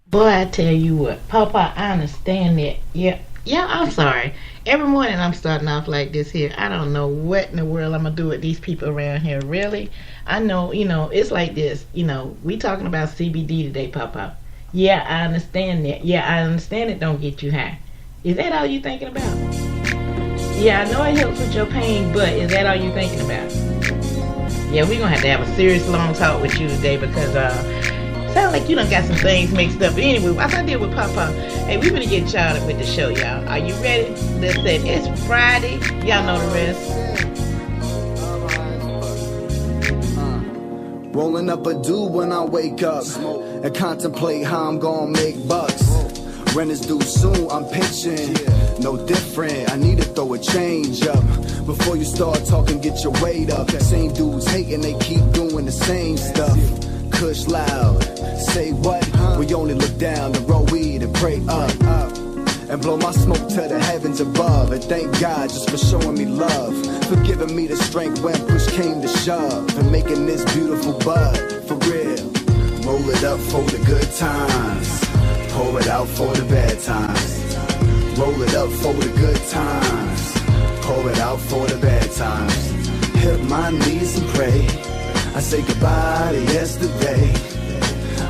Boy, I tell you what, Papa, I understand that. Yeah, yeah, I'm sorry. Every morning I'm starting off like this here. I don't know what in the world I'm gonna do with these people around here. Really, I know, it's like this. We talking about CBD today, Papa. Yeah, I understand that. Yeah, I understand it don't get you high. Is that all you thinking about? Yeah, I know it helps with your pain, but is that all you thinking about? Yeah, we're gonna have to have a serious long talk with you today because sound like you done got some things mixed up. But anyway, as I did with Papa, hey, we gonna get started with the show, y'all. Are you ready? Let's say it's Friday. Y'all know the rest. Rolling up a do when I wake up and contemplate how I'm gonna make bucks. Rent is due soon, I'm pitching. No different, I need to throw a change up. Before you start talking, get your weight up. Same dudes hating, they keep doing the same stuff. Kush loud, say what? We only look down to roll weed and pray up. And blow my smoke to the heavens above. And thank God just for showing me love, for giving me the strength when push came to shove, and making this beautiful bud, for real. Roll it up for the good times, pour it out for the bad times. Roll it up for the good times, pour it out for the bad times. Hit my knees and pray, I say goodbye to yesterday.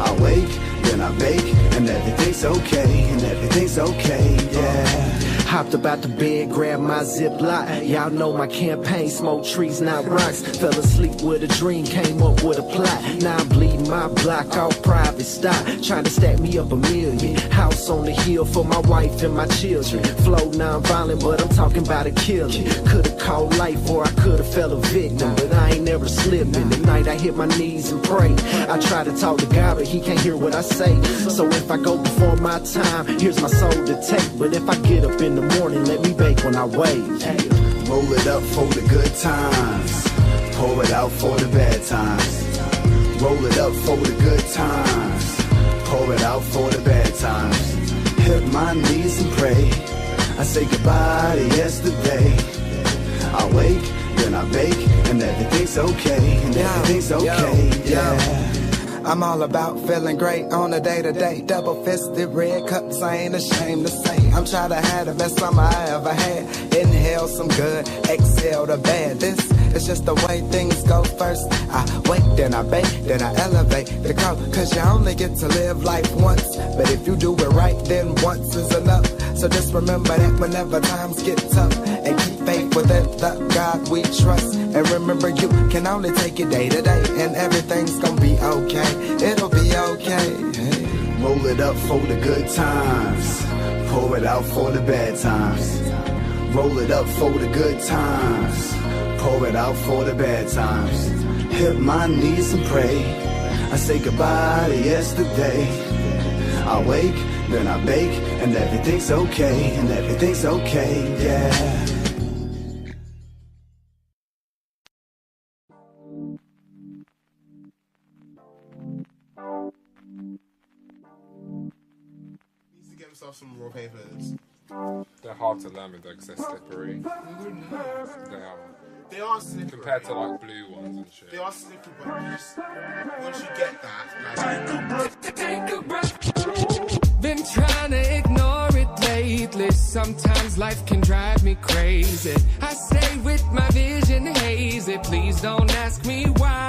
I wake, then I bake, and everything's okay, and everything's okay, yeah. Hopped up out the bed, grabbed my Ziploc. Y'all know my campaign, smoke trees, not rocks. Fell asleep with a dream, came up with a plot. Now I'm bleeding my block off private stock, trying to stack me up a million. House on the hill for my wife and my children. Flow non-violent, but I'm talking about a killing. Could've called life or I could've fell a victim, but I ain't never slipping. At night I hit my knees and pray. I try to talk to God, but he can't hear what I say. So if I go before my time, here's my soul to take. But if I get up in the morning, let me bake when I wake. Roll it up for the good times, pour it out for the bad times. Roll it up for the good times, pour it out for the bad times. Hit my knees and pray, I say goodbye to yesterday. I wake, then I bake, and everything's okay, and everything's okay, yeah. I'm all about feeling great on a day-to-day. Double-fisted red cups, I ain't ashamed to say I'm trying to have the best summer I ever had. Inhale some good, exhale the bad. This is just the way things go first. I wait, then I bake, then I elevate the code. Cause you only get to live life once, but if you do it right, then once is enough. So just remember that whenever times get tough, and keep faith within the God we trust. And remember you can only take it day to day, and everything's gonna be okay. It'll be okay. Hey. Roll it up for the good times, pour it out for the bad times. Roll it up for the good times, pour it out for the bad times. Hit my knees and pray, I say goodbye to yesterday. I wake, then I bake, and everything's okay, and everything's okay, yeah. Some raw papers. They're hard to learn with because they're slippery. They are. They are slippery. Compared to like blue ones and shit. They are slippery, but once you get that, take a breath. Been trying to ignore it lately. Sometimes life can drive me crazy. I stay with my vision hazy. Please don't ask me why.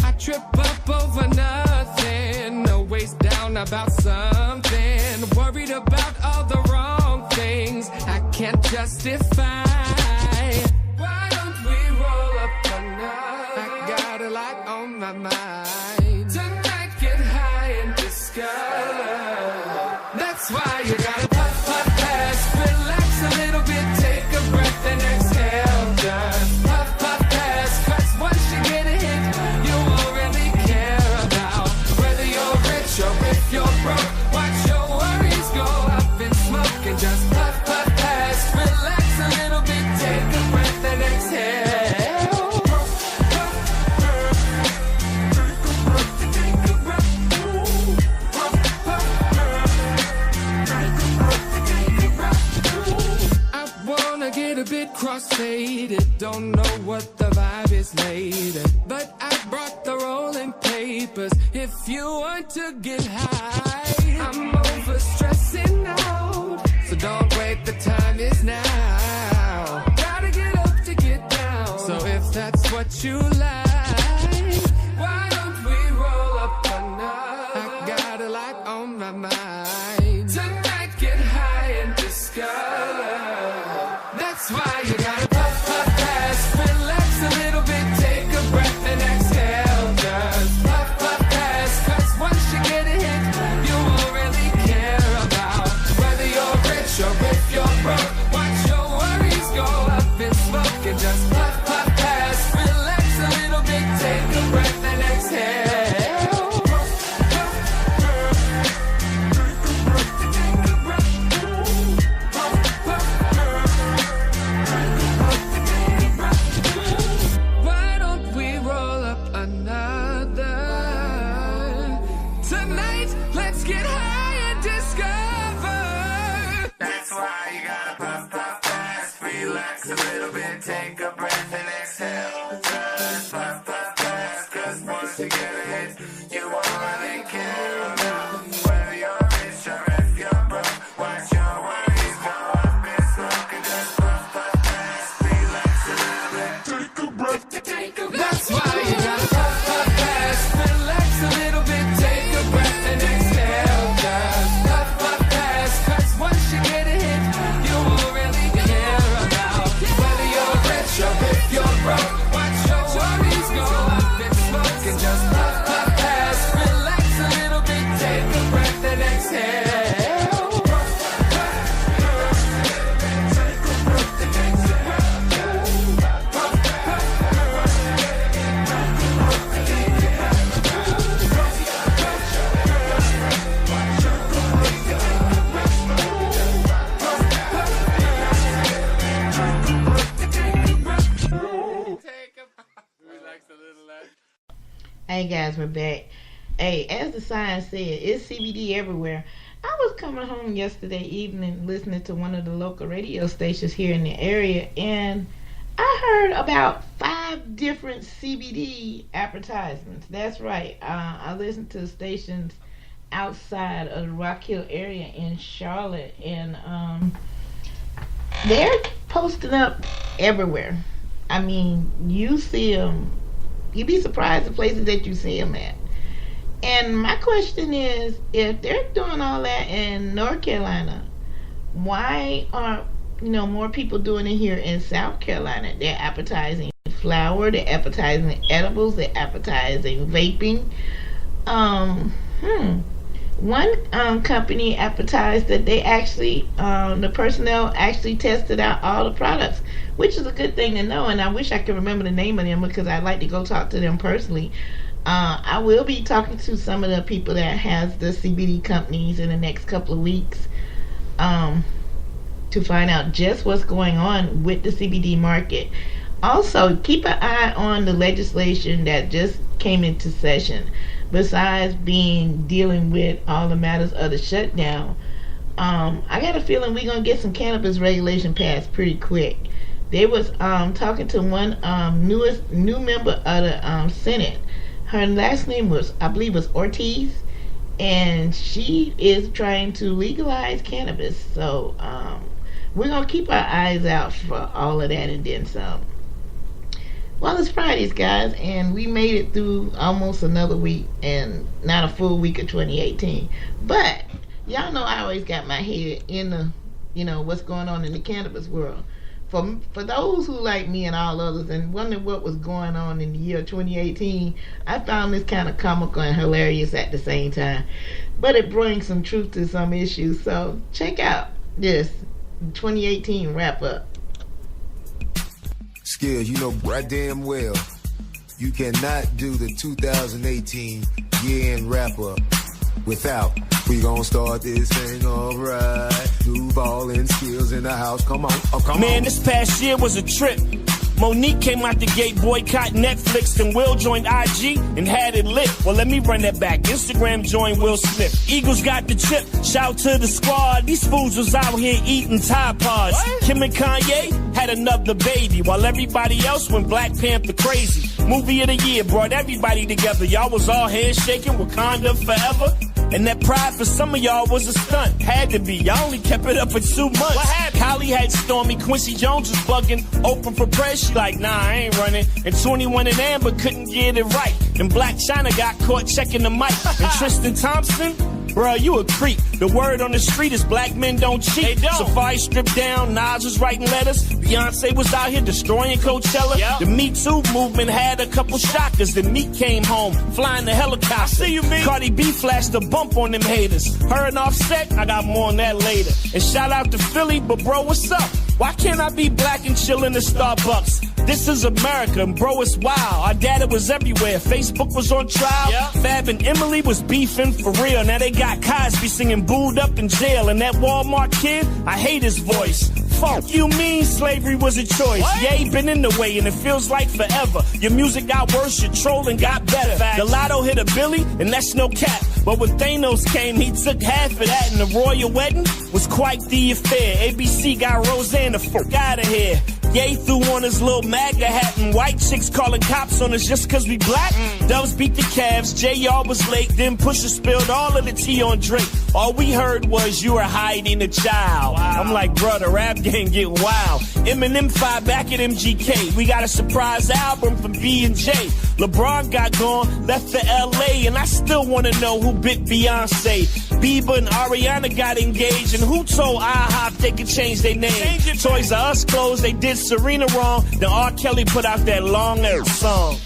I trip up over nothing, always down about something, worried about all the wrong things I can't justify. Why don't we roll up tonight? I got a lot on my mind. Tonight get high and discuss. That's why you gotta puff, puff, pass, relax a little bit, take a breath and exhale. Just puff, puff, pass, cause once you get a hit, you won't really care about whether you're rich or if you're broke. Watch your worries go up in smoke and just puff, puff, pass, relax a little bit, take a breath and exhale. Get a bit cross-faded, don't know what the vibe is later, but I brought the rolling papers if you want to get high. I'm over stressing out. So don't wait, the time is now. Gotta get up to get down. So if that's what you like, why don't we roll up another? I got a lot on my mind. Tonight get high and discover. That's why you gotta puff, puff, pass, relax a little bit, take a breath and exhale. Just puff, puff, pass, cause once you get a hit, you won't really care about whether you're rich or if you're broke. Watch your worries go up in smoke and just puff, puff, pass, relax a little bit, take a breath and exhale. Why don't we roll up another? Tonight, let's get high and discover. That's why you gotta puff, puff, pass, relax a little bit, take a breath and exhale. Just puff, puff, pass, cause once you get a hit, you won't really care about whether you're rich or if you're broke. Watch your worries go up in smoke and just puff, puff, pass, relax a little bit, take a breath, take a breath. That's why you gotta puff, puff, pass, relax a little bit, take a breath and exhale. Just puff, puff, pass, cause once you get a hit, you won't really care about whether you're rich or if you're broke. Watch your worries go up in smoke and just puff, puff, pass, relax a little bit, take a breath and exhale. Hey guys, we're back. Hey, as the sign said, it's CBD everywhere. I was coming home yesterday evening listening to one of the local radio stations here in the area, and I heard about 5 different CBD advertisements. That's right. I listened to stations outside of the Rock Hill area in Charlotte, and they're posting up everywhere. I mean, you see them. You'd be surprised the places that you see them at. And my question is, if they're doing all that in North Carolina, why aren't more people doing it here in South Carolina? They're advertising flour, they're advertising edibles, they're advertising vaping. One company advertised that they actually, the personnel actually tested out all the products, which is a good thing to know, and I wish I could remember the name of them because I'd like to go talk to them personally. I will be talking to some of the people that has the CBD companies in the next couple of weeks to find out just what's going on with the CBD market. Also, keep an eye on the legislation that just came into session. Besides dealing with all the matters of the shutdown, I got a feeling we're going to get some cannabis regulation passed pretty quick. They was talking to one new member of the Senate. Her last name was, I believe, was Ortiz, and she is trying to legalize cannabis. So we're going to keep our eyes out for all of that and then some. Well, it's Fridays, guys, and we made it through almost another week and not a full week of 2018. But y'all know I always got my head in the, what's going on in the cannabis world. For those who like me and all others and wonder what was going on in the year 2018, I found this kind of comical and hilarious at the same time. But it brings some truth to some issues. So check out this 2018 wrap up. Skills, you know right damn well you cannot do the 2018 year-end wrap-up without we gon' start this thing alright. Duval and Skills in the house, come on, oh come Man, on. this past year was a trip. Monique came out the gate, boycott Netflix, and Will joined IG and had it lit. Well, let me run that back. Instagram joined Will Smith. Eagles got the chip. Shout to the squad. These fools was out here eating Tide Pods. What? Kim and Kanye had another baby, while everybody else went Black Panther crazy. Movie of the year brought everybody together. Y'all was all handshaking, Wakanda forever. And that pride for some of y'all was a stunt. Had to be. Y'all only kept it up for 2 months. What happened? Kylie had Stormy. Quincy Jones was bugging. Open for press. She like, nah, I ain't running. And 21 and Amber couldn't get it right. And Black China got caught checking the mic. And Tristan Thompson, bruh, you a creep. The word on the street is black men don't cheat. They don't. Safari stripped down, Nas was writing letters. Beyonce was out here destroying Coachella. Yep. The Me Too movement had a couple shockers. The Meek came home, flying the helicopter. I see you, Meek. Cardi B flashed a bump on them haters. Her and Offset, I got more on that later. And shout out to Philly, but bro, what's up? Why can't I be black and chill in the Starbucks? This is America, and bro, it's wild. Our data was everywhere. Facebook was on trial. Yep. Fab and Emily was beefing for real. Now they got Cosby singing booed up in jail. And that Walmart kid, I hate his voice. Fuck you mean slavery was a choice? What? Ye been in the way and it feels like forever. Your music got worse, your trolling got better. Facts. The lotto hit a Billy, and that's no cap. But when Thanos came, he took half of that, and the royal wedding was quite the affair. ABC got Roseanne the fuck out of here. Ye threw on his little MAGA hat, and white chicks calling cops on us just cause we black. Doves beat the Cavs, JR was late, then Pusha spilled all of the tea on Drake. All we heard was you were hiding a child. Wow. I'm like, bro, the rap game get wild. Eminem 5 back at MGK. We got a surprise album from B&J. LeBron got gone, left for LA, and I still wanna know who bit Beyonce. Bieber and Ariana got engaged, and who told IHOP they could change their name? Toys R Us closed, they did Serena wrong, then R. Kelly put out that long ass song.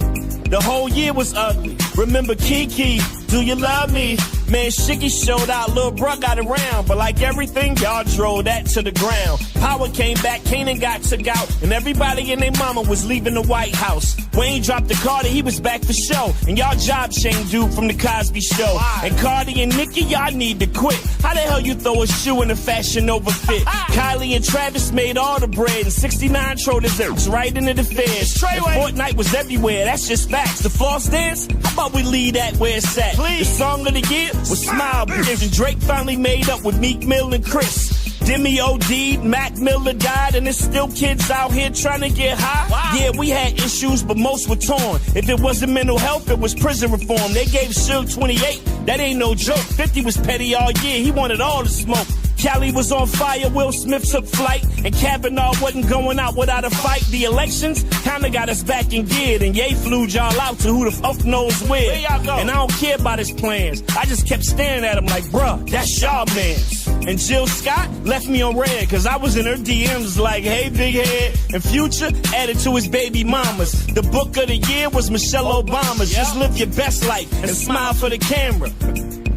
The whole year was ugly. Remember Kiki, Do You Love Me? Man, Shiggy showed out, Lil Bruh got around, but like everything, y'all drove that to the ground. Power came back, Kanan got took out, and everybody and their mama was leaving the White House. Wayne dropped the Carter, he was back for show, and y'all job shamed dude from the Cosby Show. And Cardi and Nicki, y'all need to quit. How the hell you throw a shoe in a Fashion Nova fit? Kylie and Travis made all the bread, and 69 throw desserts right into the feds. And Fortnite was everywhere, that's just facts. The floss dance, how about we leave that where it's at? Please. The song of the year was Smile Bitch, and Drake finally made up with Meek Mill and Chris. Demi OD'd, Mac Miller died, and there's still kids out here trying to get high. Wow. Yeah, we had issues, but most were torn. If it wasn't mental health, it was prison reform. They gave Suge 28, that ain't no joke. 50 was petty all year, he wanted all the smoke. Cali was on fire, Will Smith took flight, and Kavanaugh wasn't going out without a fight. The elections kinda got us back in gear, and Ye flew y'all out to who the fuck knows where. And I don't care about his plans, I just kept staring at him like, bruh, that's y'all mans. And Jill Scott left me on red, cause I was in her DMs like, hey big head. And Future added to his baby mamas. The book of the year was Michelle Obama's. Just live your best life and smile for the camera.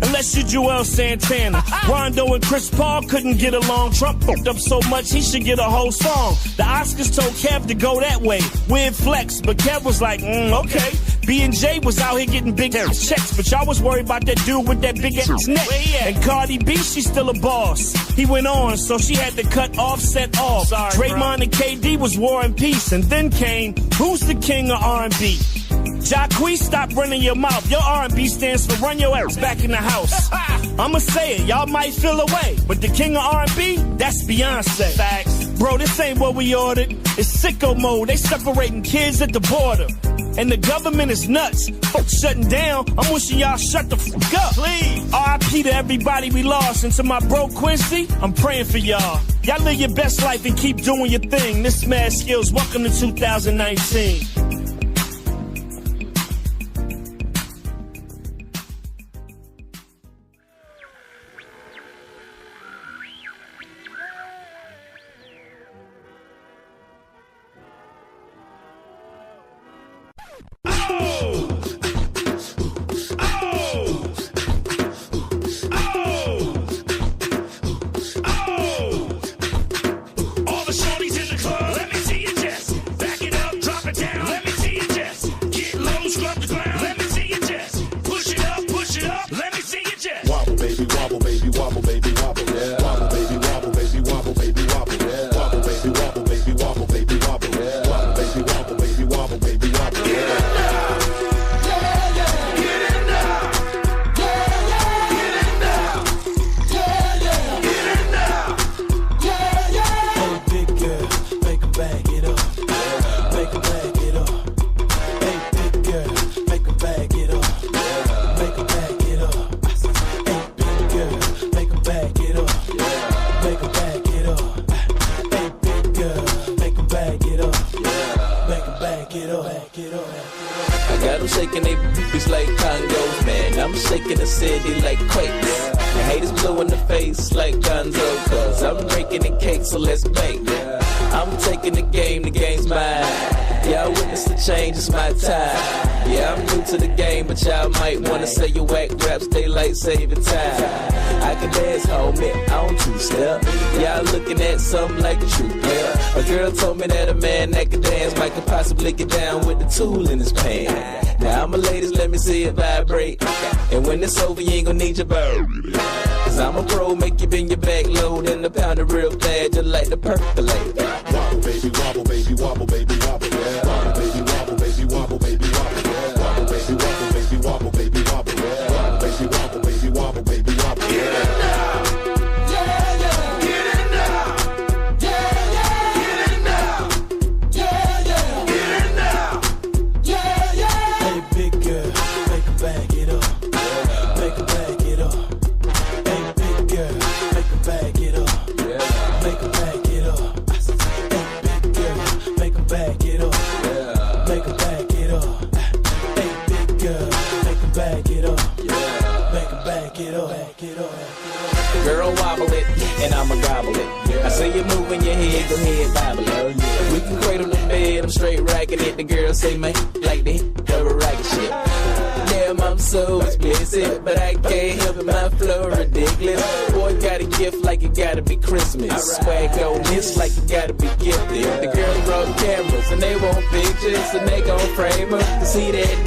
Unless you're Joel Santana. Rondo and Chris Paul couldn't get along. Trump fucked up so much he should get a whole song. The Oscars told Kev to go that way. Weird flex, but Kev was like, okay. B&J was out here getting big ass checks, but y'all was worried about that dude with that big ass neck. And Cardi B, she's still a boss. He went on, so she had to cut Offset off. Sorry, Draymond and KD was War and Peace, and then came, who's the king of R&B? Jacquees, stop running your mouth. Your R&B stands for run your ass back in the house. I'ma say it, y'all might feel away, but the king of R&B, that's Beyonce. Facts. Bro, this ain't what we ordered. It's sicko mode. They separating kids at the border. And the government is nuts. Fuck shutting down. I'm wishing y'all shut the fuck up. Please. R.I.P. to everybody we lost. And to my bro Quincy, I'm praying for y'all. Y'all live your best life and keep doing your thing. This Mad Skills, welcome to 2019. shaking the city like quakes. The haters blue in the face like Gonzo, cause I'm breaking the cake, so let's bake. I'm taking the game's mine. Y'all witness the change, it's my time. Yeah, I'm new to the game, but y'all might wanna say you whack raps, daylight saving time. I can dance, homie, on two-step. Y'all looking at something like a true player. A girl told me that a man that can dance might could possibly get down with the tool in his pants. Now I'm a ladies, let me see it vibrate. And when it's over, you ain't gonna need your bird. Cause I'm a pro, make you bend your back low, then the pound it real fast, just like the percolate. Wobble, baby, wobble, baby, wobble, baby, wobble, yeah. Wobble, baby, wobble, baby, wobble, baby, wobble, yeah. Wobble, baby, wobble, baby, wobble, baby, wobble, yeah. Wobble, baby, wobble, baby, wobble, baby, wobble, yeah. Get it now, yeah, yeah. Get it now, yeah, yeah. Get it now, yeah, yeah. Get it now, yeah, yeah. Hey, big girl, make her bag it up. Make her bag it up. Hey, big girl, make her bag it up. Make her bag it up. Hey, big girl, make her bag it up. Make her bag it up. Hey, big girl, make her bag it up. Make her bag it up. Back it up. Girl, wobble it, and I'ma gobble it. I see you moving your head, go ahead, bobble it. We can cradle the bed, I'm straight racking it. The girl say, man, like the double racket shit. Damn, I'm so explicit, but I can't help it, my flow ridiculous. Boy, got a gift like it gotta be Christmas. Swag on this like it gotta be gifted. The girls brought cameras, and they want pictures, and they gon' frame them to see that.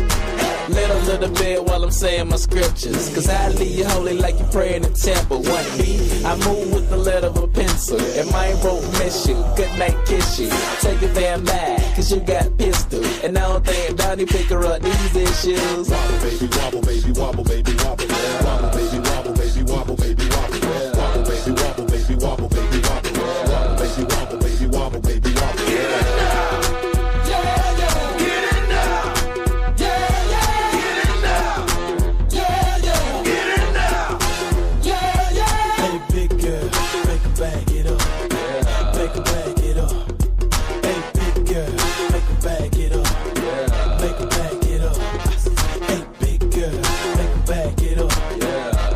Little bit while I'm saying my scriptures. Cause I leave you holy like you pray in the temple. Want me? I move with the letter of a pencil. And my won't miss you. Good night, kiss you. Take your damn back, cause you got pistol. And I don't think Donnie pick her up these issues. Wobble, baby, wobble, baby, wobble, baby, wobble, yeah. Wobble, baby, wobble, baby, wobble, baby, wobble, yeah. Wobble, baby, wobble, baby, wobble, baby, wobble, yeah. Wobble, baby, wobble, baby, wobble, baby, wobble, yeah. Get it now, yeah, yeah. Get it now, yeah, yeah. Get it now, yeah, yeah. Get it now, yeah, yeah. Hey, big girl, make her bag it up. Make her bag it up. Hey, big girl, make her bag it up. Make her bag it up. Hey, big girl, make her bag it up.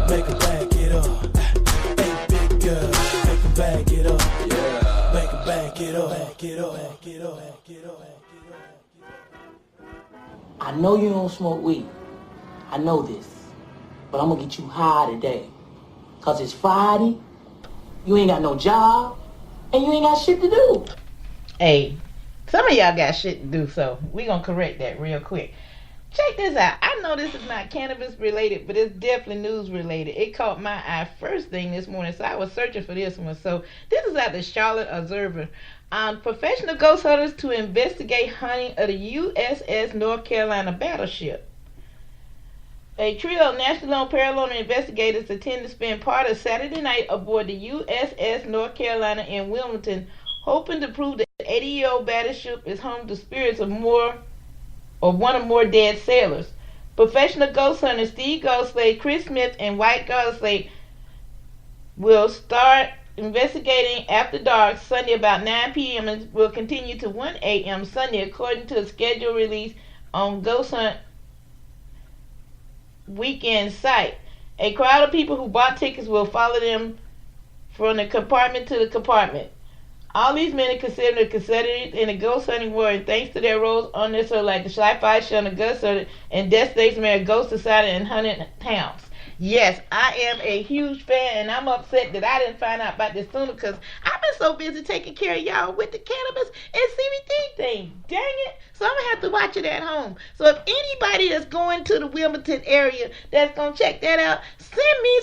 Make her bag it up. Hey, big girl, make her bag it up. Make her bag it up. Back it up. Back it up. Back it up. I know you don't smoke weed. I know this. But I'm gonna get you high today. Cause it's Friday, you ain't got no job, and you ain't got shit to do. Hey, some of y'all got shit to do, so we gonna correct that real quick. Check this out. I know this is not cannabis related, but it's definitely news related. It caught my eye first thing this morning, so I was searching for this one. So this is at the Charlotte Observer. Professional ghost hunters to investigate hunting of the USS North Carolina battleship. A trio of national paranormal investigators intend to spend part of Saturday night aboard the USS North Carolina in Wilmington, hoping to prove that the 80-year-old battleship is home to spirits of one or more dead sailors. Professional ghost hunters Steve Goldslade, Chris Smith, and White Goldslade will start investigating after dark Sunday about 9 p.m. and will continue to 1 a.m. Sunday according to a scheduled release on Ghost Hunt weekend site. A crowd of people who bought tickets will follow them from the compartment to the compartment. All these men are considered in the ghost hunting world, and thanks to their roles on this show, like the Sci-Fi Show, the Ghost Hunter, and Destination Mary Ghost Society and Hunting Towns. Yes, I am a huge fan, and I'm upset that I didn't find out about this sooner because I've been so busy taking care of y'all with the cannabis and CBD thing. Dang it. So I'm going to have to watch it at home. So if anybody that's going to the Wilmington area that's going to check that out, send me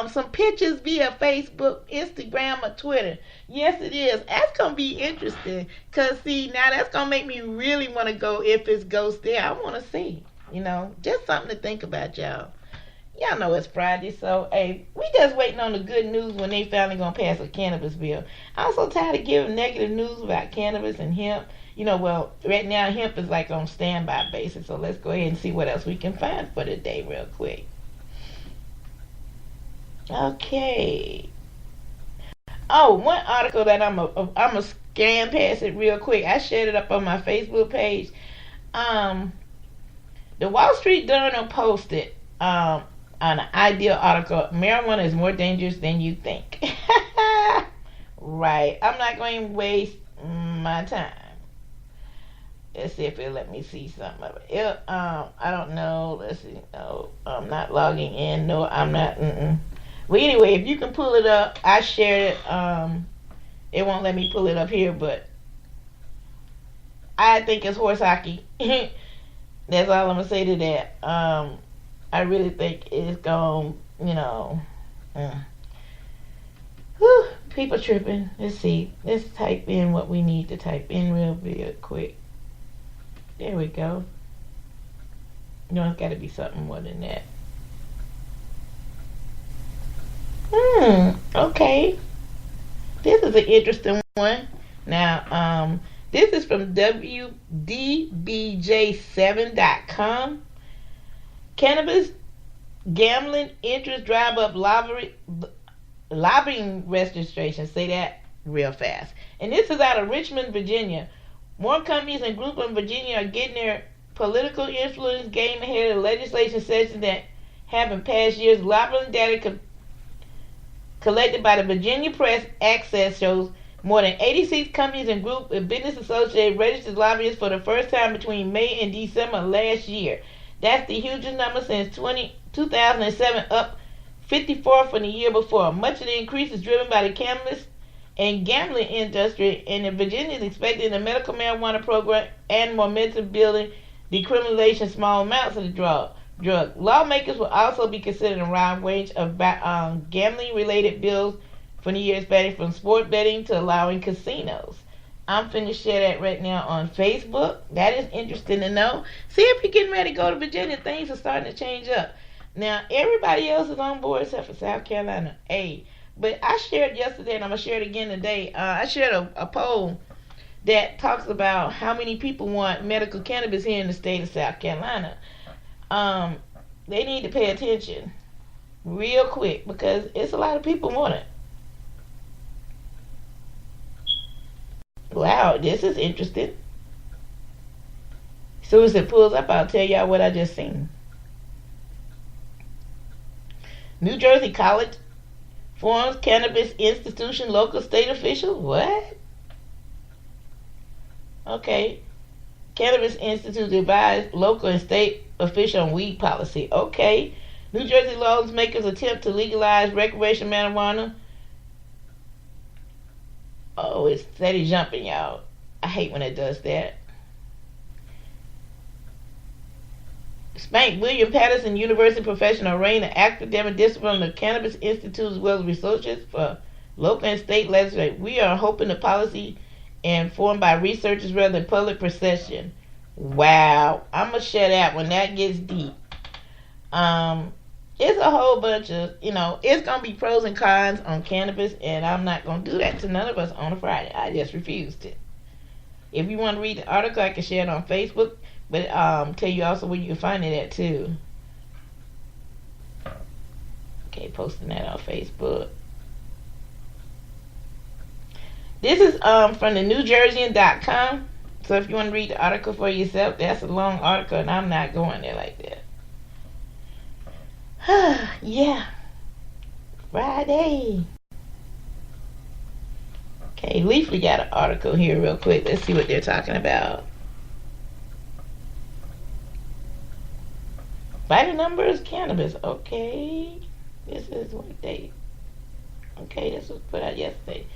some pictures via Facebook, Instagram, or Twitter. Yes, it is. That's going to be interesting because, see, now that's going to make me really want to go if it's ghosts there. I want to see, just something to think about, y'all. Y'all know it's Friday, so hey, we just waiting on the good news when they finally gonna pass a cannabis bill. I'm so tired of giving negative news about cannabis and hemp. Well, right now hemp is like on standby basis, so let's go ahead and see what else we can find for today real quick. Okay. Oh, one article that I'm a scan past it real quick. I shared it up on my Facebook page. The Wall Street Journal posted on an ideal article, marijuana is more dangerous than you think. Right. I'm not going to waste my time. Let's see if it'll let me see some of it. I don't know. Let's see. No, I'm not logging in. No, I'm not. Well, anyway, if you can pull it up, I shared it. It won't let me pull it up here, but I think it's horse hockey. That's all I'm gonna say to that. I really think it's gonna, whew, people tripping. Let's see. Let's type in what we need to type in real quick. There we go. No, it's got to be something more than that. Okay. This is an interesting one. Now, this is from wdbj7.com. Cannabis gambling interest drive up lobbying registration. Say that real fast. And this is out of Richmond, Virginia. More companies and groups in Virginia are getting their political influence game ahead of the legislation session that have in past years. Lobbying data collected by the Virginia Press Access shows more than 86 companies and groups with business associated registered lobbyists for the first time between May and December last year. That's the hugest number since 2007, up 54 from the year before. Much of the increase is driven by the cannabis and gambling industry, and Virginia is expecting the medical marijuana program and momentum building decriminalization small amounts of the drug. Lawmakers will also be considering a wide range of gambling-related bills for the year, spanning from sport betting to allowing casinos. I'm finna share that right now on Facebook. That is interesting to know. See, if you're getting ready to go to Virginia, things are starting to change up. Now, everybody else is on board except for South Carolina. But I shared yesterday, and I'm going to share it again today. I shared a poll that talks about how many people want medical cannabis here in the state of South Carolina. They need to pay attention real quick because it's a lot of people want it. Wow, this is interesting. As soon as it pulls up, I'll tell y'all what I just seen. New Jersey College forms cannabis institution, local state official. What? Okay. Cannabis Institute advised local and state official on weed policy. Okay. New Jersey lawmakers attempt to legalize recreational marijuana. Oh, it's steady jumping, y'all. I hate when it does that. Spank William Patterson University professional arraigned an academic discipline of the Cannabis Institute as well as researchers for local and state legislators. We are hoping the policy informed by researchers rather than public perception. Wow. I'm going to share that when that gets deep. It's a whole bunch of, it's going to be pros and cons on cannabis, and I'm not going to do that to none of us on a Friday. I just refused it. If you want to read the article, I can share it on Facebook, but tell you also where you can find it at, too. Okay, posting that on Facebook. This is from the NewJerseyan.com. So if you want to read the article for yourself, that's a long article, and I'm not going there like that. Yeah. Friday. Okay, Leafly got an article here real quick. Let's see what they're talking about. Vital numbers, cannabis. Okay. This is what date? Okay, this was put out yesterday.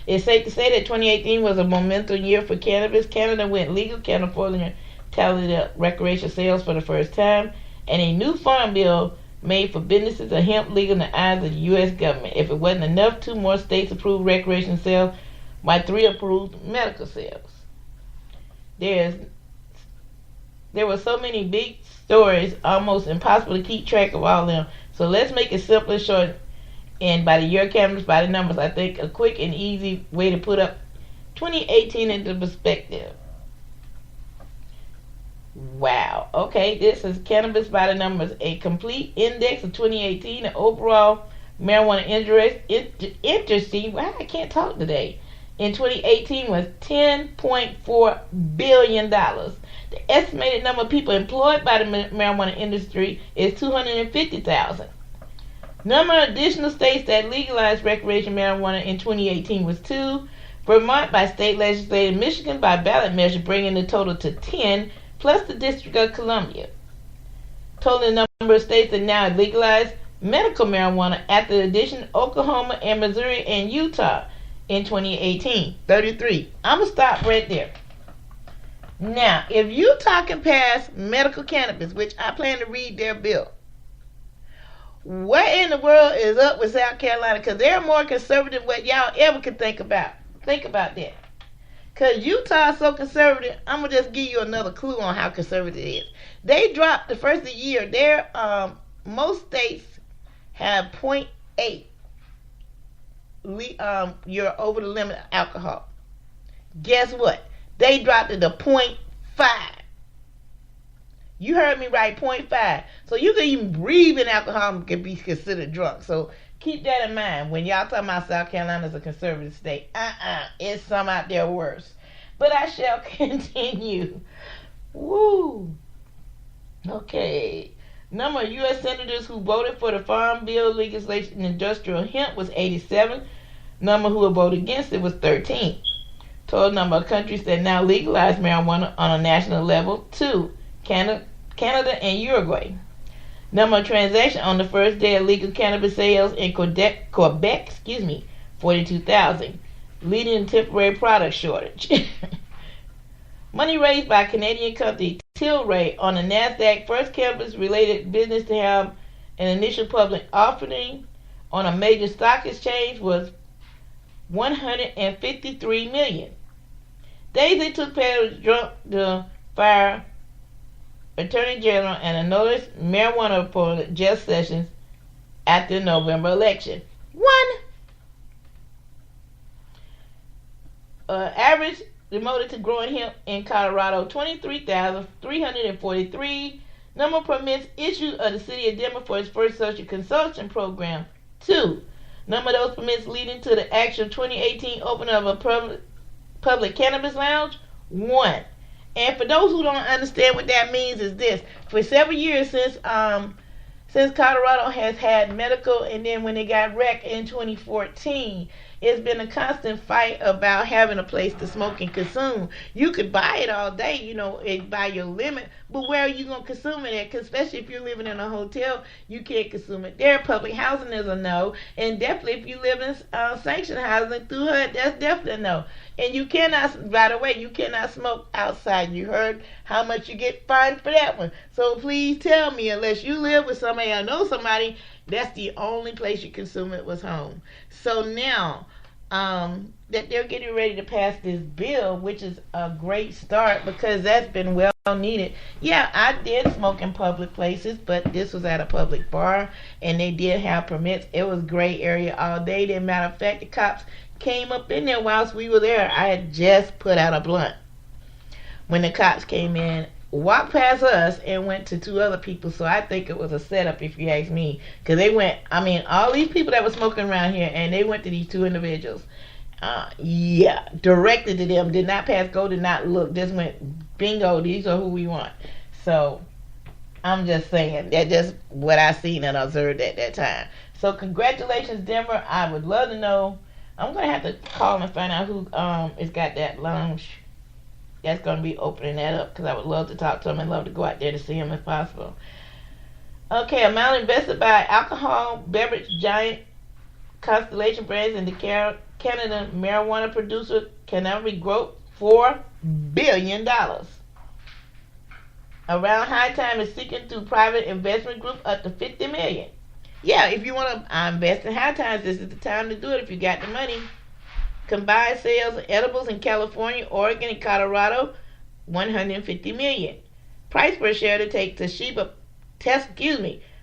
It's safe to say that 2018 was a momentum year for cannabis. Canada went legal. California tallied up recreational sales for the first time. And a new farm bill made for businesses of hemp legal in the eyes of the U.S. government. If it wasn't enough, 2 more states approved recreational sales, while 3 approved medical sales. There were so many big stories, almost impossible to keep track of all of them. So let's make it simple and short. And by the year cannabis, by the numbers, I think a quick and easy way to put up 2018 into perspective. Wow. Okay, this is Cannabis by the Numbers, a complete index of 2018. The overall marijuana industry, wow, I can't talk today, in 2018 was $10.4 billion. The estimated number of people employed by the marijuana industry is 250,000. Number of additional states that legalized recreational marijuana in 2018 was 2. Vermont by state legislature, Michigan by ballot measure, bringing the total to 10, plus the District of Columbia. Total number of states that now legalized medical marijuana after the addition Oklahoma and Missouri and Utah in 2018, 33. I'm going to stop right there. Now, if Utah can pass medical cannabis, which I plan to read their bill, what in the world is up with South Carolina? Because they're more conservative than what y'all ever could think about. Think about that. Because Utah is so conservative, I'm going to just give you another clue on how conservative it is. They dropped the first of the year. Most states have 0.8. You're over the limit of alcohol. Guess what? They dropped it to 0.5. You heard me right, 0.5. So you can even breathe in alcohol and can be considered drunk. So keep that in mind when y'all talking about South Carolina as a conservative state. It's some out there worse. But I shall continue. Woo. Okay. Number of U.S. senators who voted for the Farm Bill legislation in industrial hemp was 87. Number who voted against it was 13. Total number of countries that now legalize marijuana on a national level, 2. Canada and Uruguay. Number of transactions on the first day of legal cannabis sales in Quebec, 42,000, leading to temporary product shortage. Money raised by Canadian company Tilray on the NASDAQ, first cannabis-related business to have an initial public offering on a major stock exchange, was $153 million. Days it took to fire Attorney General and a notice marijuana opponent Jeff Sessions after the November election. Average demoted to growing hemp in Colorado, 23,343. Number of permits issued of the city of Denver for its first social consumption program, 2. Number of those permits leading to the actual 2018 opening of a public cannabis lounge, 1. And for those who don't understand what that means is this. For several years since Colorado has had medical, and then when they got wrecked in 2014, it's been a constant fight about having a place to smoke and consume. You could buy it all day, by your limit, but where are you going to consume it at? Because especially if you're living in a hotel, you can't consume it there. Public housing is a no, and definitely if you live in sanctioned housing through HUD, that's definitely a no. And you cannot, by the way, you cannot smoke outside. You heard how much you get fined for that one. So please tell me, unless you live with somebody or know somebody, that's the only place you consume it was home. So now that they're getting ready to pass this bill, which is a great start because that's been well needed. Yeah, I did smoke in public places, but this was at a public bar and they did have permits. It was gray area all day. As a matter of fact, the cops came up in there whilst we were there. I had just put out a blunt when the cops came in, walked past us and went to 2 other people. So I think it was a setup, if you ask me, because they went, all these people that were smoking around here, and they went to these 2 individuals. Directed to them, did not pass go, did not look, just went bingo, these are who we want. So I'm just saying, that's just what I seen and observed at that time. So congratulations, Denver. I would love to know. I'm going to have to call and find out who has got that lounge that's going to be opening that up, because I would love to talk to them and love to go out there to see them if possible. Okay, amount invested by alcohol beverage giant Constellation Brands and the Canada marijuana producer Canary Growth, $4 billion. Around High Time is seeking through private investment group up to $50 million. Yeah, if you want to invest in High Times, this is the time to do it if you got the money. Combined sales of edibles in California, Oregon, and Colorado, $150 million. Price per share to take Tesla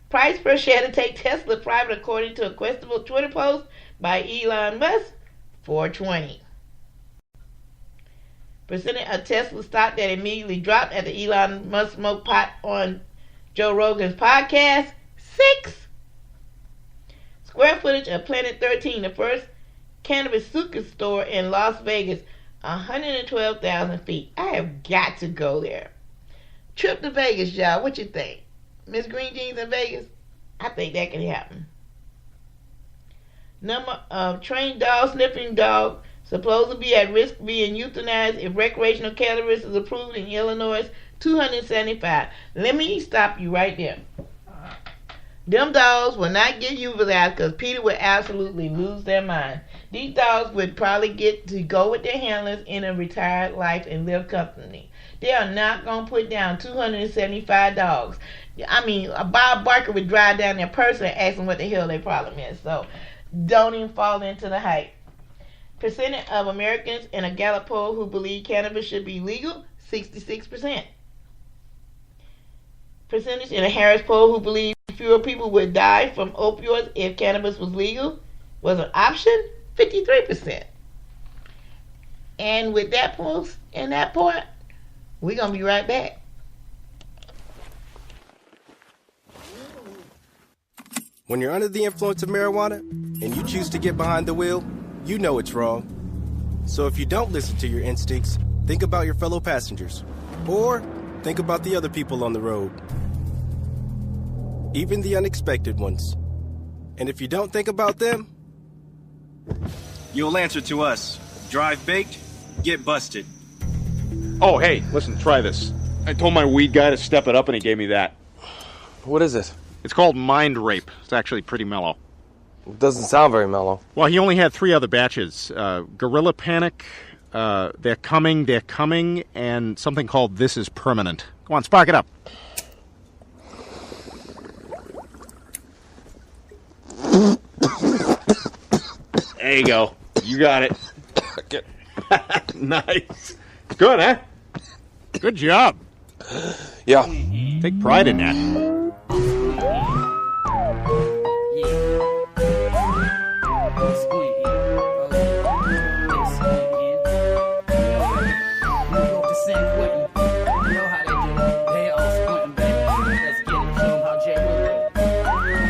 private, according to a questionable Twitter post by Elon Musk, $420. Percentage of Tesla stock that immediately dropped after Elon Musk smoked pot on Joe Rogan's podcast, 6. Square footage of Planet 13, the first cannabis superstore in Las Vegas, 112,000 feet. I have got to go there. Trip to Vegas, y'all. What you think? Miss Green Jeans in Vegas? I think that can happen. Number of trained dog sniffing dog supposed to be at risk of being euthanized if recreational cannabis is approved in Illinois, 275. Let me stop you right there. Them dogs will not get euthanized because Peter would absolutely lose their mind. These dogs would probably get to go with their handlers in a retired life and live comfortably. They are not going to put down 275 dogs. I mean, a Bob Barker would drive down their person and ask them what the hell their problem is. So don't even fall into the hype. Percentage of Americans in a Gallup poll who believe cannabis should be legal, 66%. Percentage in a Harris poll who believe fewer people would die from opioids if cannabis was legal was an option, 53%. And with that post and that point, we're going to be right back. When you're under the influence of marijuana and you choose to get behind the wheel, you know it's wrong. So if you don't listen to your instincts, think about your fellow passengers. Or think about the other people on the road. Even the unexpected ones. And if you don't think about them, you'll answer to us. Drive baked, get busted. Oh, hey, listen, try this. I told my weed guy to step it up and he gave me that. What is it? It's called Mind Rape. It's actually pretty mellow. It doesn't sound very mellow. Well, he only had 3 other batches. Gorilla Panic, They're Coming, and something called This Is Permanent. Go on, spark it up. There you go. You got it. Nice. Good, huh? Good job. Yeah. Take pride in that.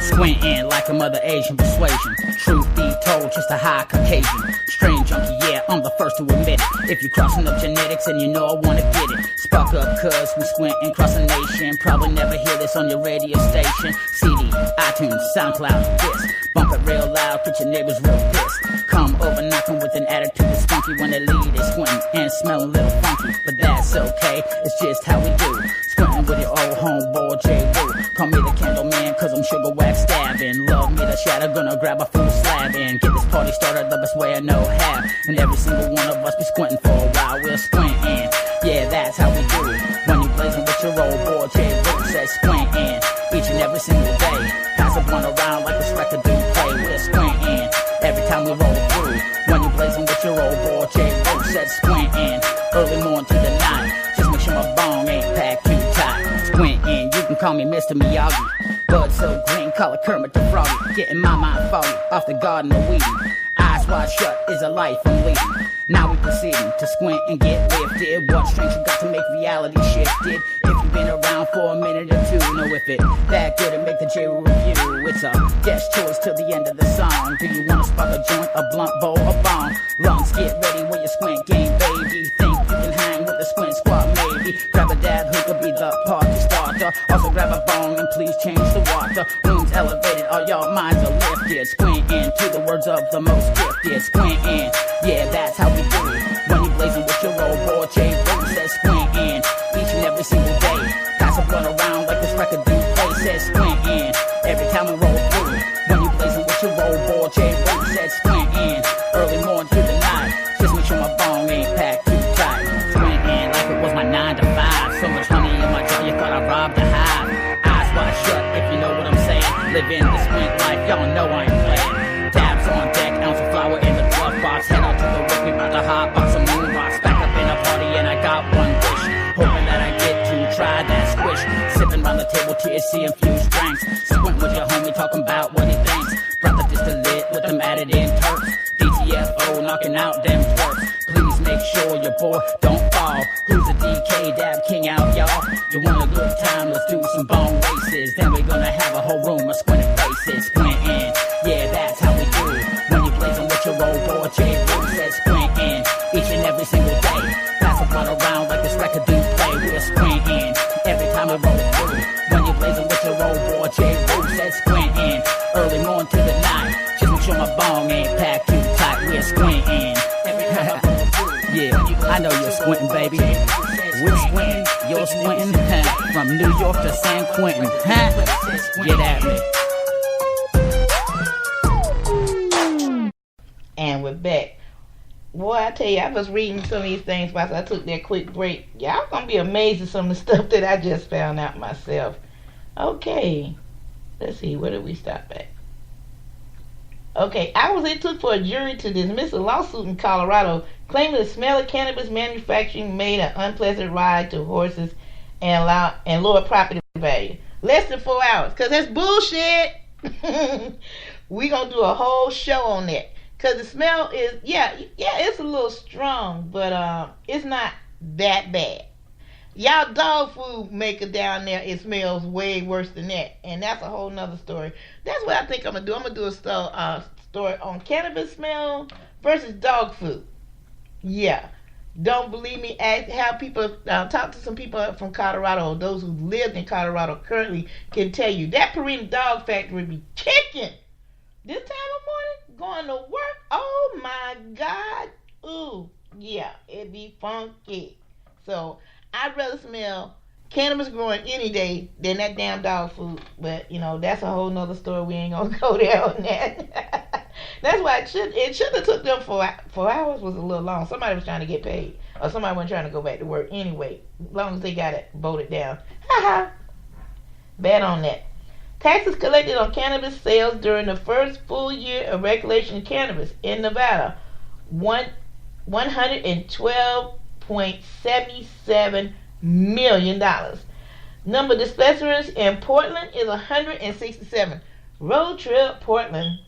Squinting like a mother Asian persuasion. Truth be told, just a high Caucasian. Strange junkie, yeah, I'm the first to admit it. If you're crossing up genetics and you know I wanna get it, spark up cuz we squinting across the nation. Probably never hear this on your radio station. CD, iTunes, SoundCloud, this. Bump it real loud, get your neighbors real pissed. Come over knocking with an attitude that's funky when they lead is squinting and smelling a little funky. But that's okay, it's just how we do. Squinting with your old homeboy J. Woo. Call me the candle man cause I'm sugar wax stabbing. Love me the shadow, gonna grab a full slab and get this party started the best way I know how. And every single one of us be squinting for a while. We're squinting, yeah, that's how we do it. When you blazing with your old boy J. Woo says squinting each and every single day. Pass up one around like this record do play. We're squinting every time we roll through. When you blazing with your old boy J. Woo says squinting early morning to the night. Just make sure my bong ain't packed too tight. Squinting, you can call me Mr. Miyagi. Blood so green, call it Kermit the Froggy. Getting my mind foggy off the garden of weed. Eyes wide shut is a life I'm leading. Now we proceeding to squint and get lifted. What strength you got to make reality shifted? If you've been around for a minute or two, know if it that good and make the J review. It's a guest choice till the end of the song. Do you want to spark a joint, a blunt, bowl, a bomb? Lungs get ready with your squint game, baby. Think you can hang with the squint squad, maybe. Grab a dab who could be the party starter. Also grab a bong and please change the water. Rooms elevated, all y'all minds are lifted. Squinting to the words of the most gifted. Squinting, yeah, that's how we do it. When you blazing with your old boy J. Woo says squinting each and every single day. Pass a blunt around like this record do play. Says squinting every time we roll through. When you blazing with your old boy J. Woo says squinting early morning through the night. Just make sure my bong ain't packed too tight. Squinting like it was my 9 to 5. So much honey in my jaw, you thought I robbed a hive. Eyes wide shut, if you know what I'm saying. Living the squint life, y'all know I ain't playing. Dabs on deck, ounce of flour in the glove box. Head out to the whip, we bout to hot box some moon rocks. Back up in a party and I got one wish. Hoping that I get to try that squish. Sipping round the table, THC infused drinks. Squint with your homie, talking about what he thinks. Brought the distillate with them added in turks. DTFO, knocking out them twerks. Please make sure your boy don't fall. Who's the DK Dab King out, y'all? You want a good time? Let's do some bone races. Then we're gonna have a whole room of squinted faces. Squinting, yeah, that's how we do it. When you blazing with your old boy J. Woo says squinting each and every single day. Pass a blunt around like this record do play. We're squinting every time we roll through. When you blazing with your old boy J. Woo says squinting early morning to the night. Just make sure my bong squinting, baby. We're squinting, you're squinting. From New York to San Quentin. Get at me. And we're back. Boy, I tell you, I was reading some of these things while I took that quick break. Y'all gonna be amazed at some of the stuff that I just found out myself. Okay, let's see, where did we stop at? Okay, it took for a jury to dismiss a lawsuit in Colorado claiming the smell of cannabis manufacturing made an unpleasant ride to horses and lower property value. Less than 4 hours, because that's bullshit. We gonna do a whole show on that. Because the smell is, it's a little strong, but it's not that bad. Y'all dog food maker down there, it smells way worse than that. And that's a whole nother story. That's what I think I'm going to do. I'm going to do a story on cannabis smell versus dog food. Yeah. Don't believe me? Have people talk to some people from Colorado. Those who lived in Colorado currently can tell you that Purina Dog Factory be kicking. This time of morning, going to work, oh my God. Ooh, yeah, it be funky. So I'd rather smell cannabis growing any day than that damn dog food. But, that's a whole nother story. We ain't going to go there on that. That's why it should have took them 4 hours was a little long. Somebody was trying to get paid. Or somebody wasn't trying to go back to work anyway. As long as they got it voted down. Ha-ha. Bad on that. Taxes collected on cannabis sales during the first full year of regulation of cannabis in Nevada, $112.77 million. Number of dispensaries in Portland is 167. Road trip, Portland.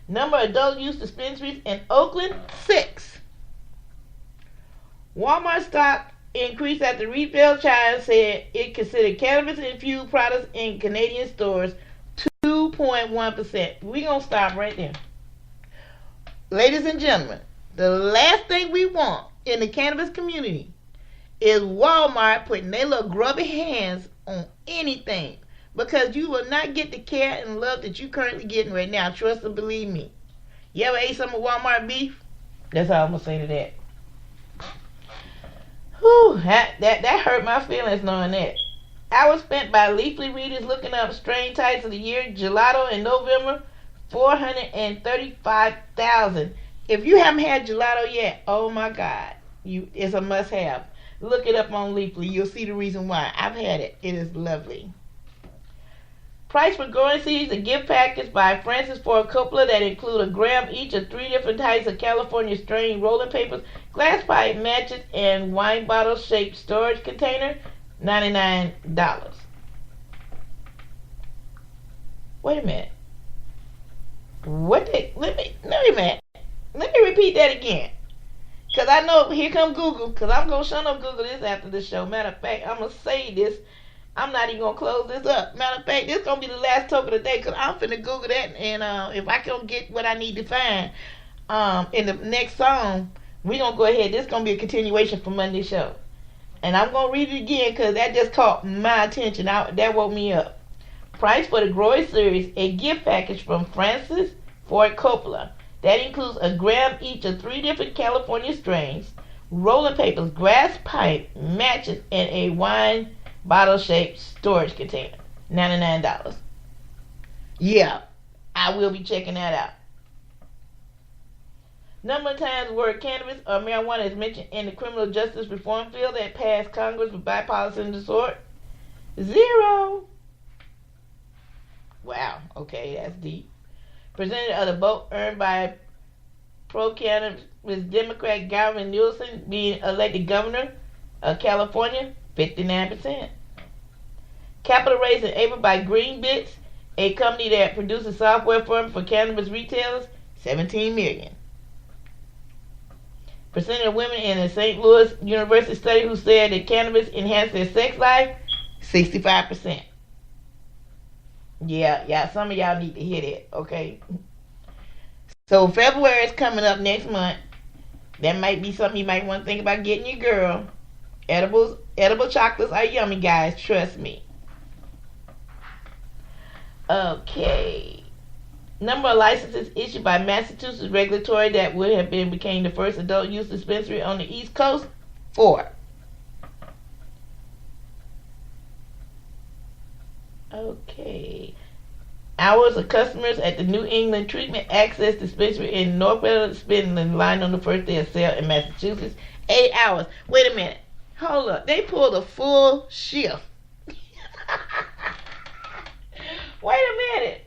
Number of adult use dispensaries in Oakland, 6. Walmart stock increased after retail giant said it considered cannabis-infused products in Canadian stores 2.1%. We're going to stop right there. Ladies and gentlemen, the last thing we want in the cannabis community is Walmart putting their little grubby hands on anything, because you will not get the care and love that you're currently getting right now. Trust and believe me. You ever ate some of Walmart beef? That's all I'm going to say to that. Whew, that hurt my feelings knowing that. Hours spent by leaflet readers looking up strain types of the year, gelato in November, 435,000. If you haven't had gelato yet, oh my God, it's a must-have. Look it up on Leafly. You'll see the reason why. I've had it. It is lovely. Price for growing seeds, a gift package by Francis Ford Coppola that include a gram each of 3 different types of California strain rolling papers, glass pipe matches, and wine bottle shaped storage container, $99. Wait a minute. Let me repeat that again. Because I know, here come Google, because I'm going to shut up Google this after the show. Matter of fact, I'm going to say this. I'm not even going to close this up. Matter of fact, this is going to be the last token of the day, because I'm finna Google that, and if I can get what I need to find in the next song, we're going to go ahead. This is going to be a continuation from Monday's show. And I'm going to read it again, because that just caught my attention. That woke me up. Price for the Growing Series, a gift package from Francis Ford Coppola. That includes a gram each of 3 different California strains, rolling papers, grass pipe, matches, and a wine bottle-shaped storage container. $99. Yeah, I will be checking that out. Number of times the word cannabis or marijuana is mentioned in the criminal justice reform bill that passed Congress with bipartisan support. 0. Wow, okay, that's deep. Percentage of the vote earned by pro-cannabis Democrat Gavin Newsom being elected governor of California, 59%. Capital raised in April by Green Bits, a company that produces software firm for cannabis retailers, $17 million. Percentage of women in a St. Louis University study who said that cannabis enhanced their sex life, 65%. Yeah, some of y'all need to hear that, okay? So February is coming up next month. That might be something you might want to think about getting your girl. Edible chocolates are yummy, guys. Trust me. Okay. Number of licenses issued by Massachusetts regulatory that would have became the first adult use dispensary on the East Coast, 4. Okay. Hours of customers at the New England Treatment Access Dispensary in Northwell spending in line on the first day of sale in Massachusetts. 8 hours. Wait a minute. Hold up. They pulled a full shift. Wait a minute.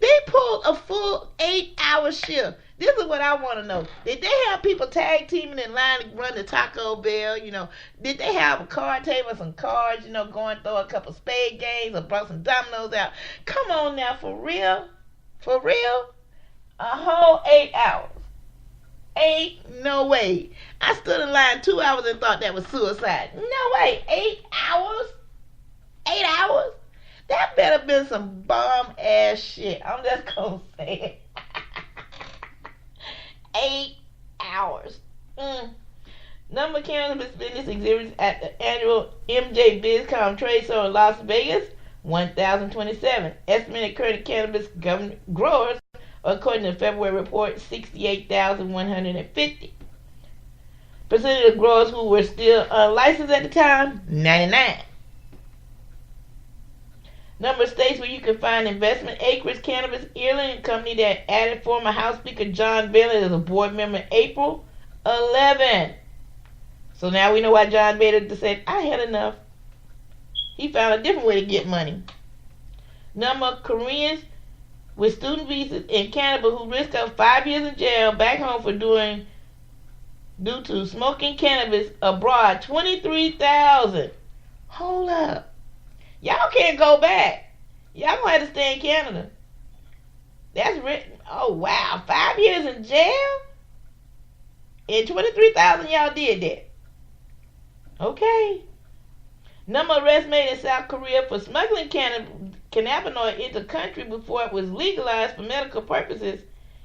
They pulled a full 8-hour shift. This is what I want to know. Did they have people tag teaming in line to run the Taco Bell? You know, did they have a card table, some cards, you know, going through a couple spade games or brought some dominoes out? Come on now, for real? For real? A whole 8 hours. Ain't no way. I stood in line 2 hours and thought that was suicide. No way. 8 hours? 8 hours? That better been some bomb ass shit. I'm just gonna say it. 8 hours. Number of cannabis business exhibits at the annual MJ BizCom trade show in Las Vegas, 1,027. Estimated current cannabis growers, according to the February report, 68,150. Percentage of growers who were still unlicensed at the time, 99. Number of states where you can find investment acreage cannabis. Ireland, a company that added former House Speaker John Bailey as a board member in April, 11. So now we know why John Bailey said, I had enough. He found a different way to get money. Number of Koreans with student visas in Canada who risk up 5 years in jail back home for due to smoking cannabis abroad, 23,000. Hold up. Y'all can't go back. Y'all gonna have to stay in Canada. That's written. Oh wow, 5 years in jail, and 23,000 y'all did that. Okay. Number of arrests made in South Korea for smuggling cannabinoid into the country before it was legalized for medical purposes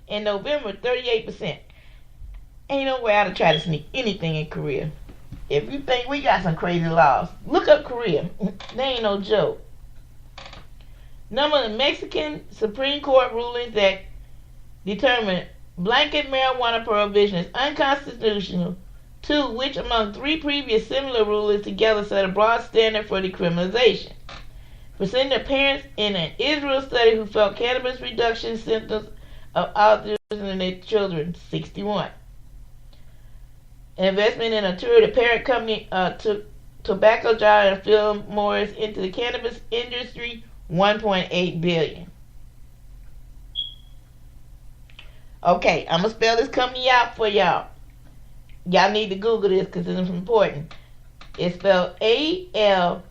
in November, 38%. Ain't no way I'd try to sneak anything in Korea. If you think we got some crazy laws, look up Korea. They ain't no joke. Number of Mexican Supreme Court rulings that determine blanket marijuana prohibition is unconstitutional. 2, which among 3 previous similar rulings together set a broad standard for decriminalization. Percentage of parents in an Israel study who felt cannabis reduction symptoms of autism in their children, 61. Investment in a tour, the parent company took Tobacco Jar and Philip Morris into the cannabis industry, $1.8 billion. Okay, I'm going to spell this company out for y'all. Y'all need to Google this because it's important. It's spelled ALRIA.